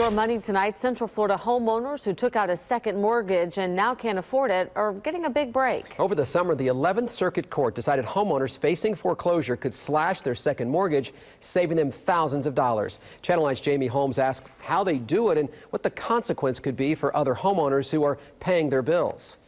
Your money tonight. Central Florida homeowners who took out a second mortgage and now can't afford it are getting a big break. Over the summer, the 11th Circuit Court decided homeowners facing foreclosure could slash their second mortgage, saving them thousands of dollars. Channel 9's Jamie Holmes asked how they do it and what the consequence could be for other homeowners who are paying their bills.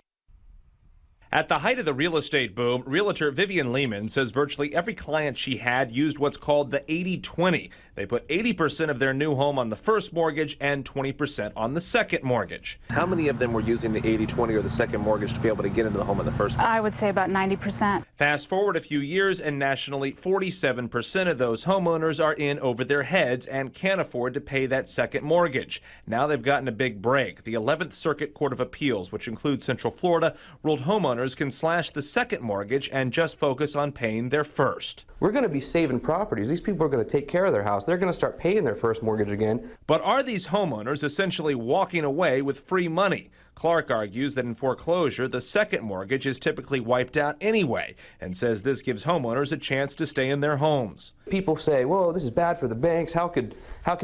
At the height of the real estate boom, realtor Vivian Lehman says virtually every client she had used what's called the 80-20. They put 80% of their new home on the first mortgage and 20% on the second mortgage. How many of them were using the 80-20 or the second mortgage to be able to get into the home in the first place? I would say about 90%. Fast forward a few years and nationally 47% of those homeowners are in over their heads and can't afford to pay that second mortgage. Now they've gotten a big break. The 11th Circuit Court of Appeals, which includes Central Florida, ruled homeowners can slash the second mortgage and just focus on paying their first. We're going to be saving properties. These people are going to take care of their house. They're going to start paying their first mortgage again. But are these homeowners essentially walking away with free money? Clark argues that in foreclosure, the second mortgage is typically wiped out anyway, and says this gives homeowners a chance to stay in their homes. People say, "Whoa, this is bad for the banks. How could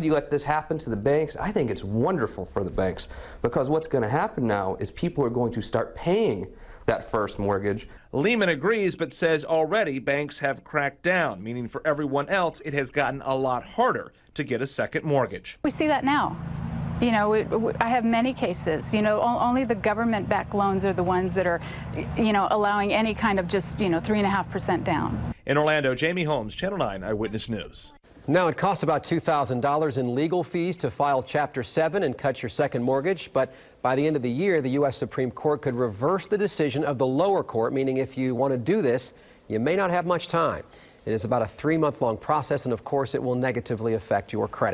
you let this happen to the banks?" I think it's wonderful for the banks, because what's going to happen now is people are going to start paying that first mortgage. Lehman agrees, but says already banks have cracked down, meaning for everyone else it has gotten a lot harder to get a second mortgage. We see that now. You know, I have many cases. You know, only the government-backed loans are the ones that are, you know, allowing any kind of just, 3.5% down. In Orlando, Jamie Holmes, Channel 9 Eyewitness News. Now, it costs about $2,000 in legal fees to file Chapter 7 and cut your second mortgage, but by the end of the year, the U.S. Supreme Court could reverse the decision of the lower court, meaning if you want to do this, you may not have much time. It is about a 3-month-long process, and of course, it will negatively affect your credit.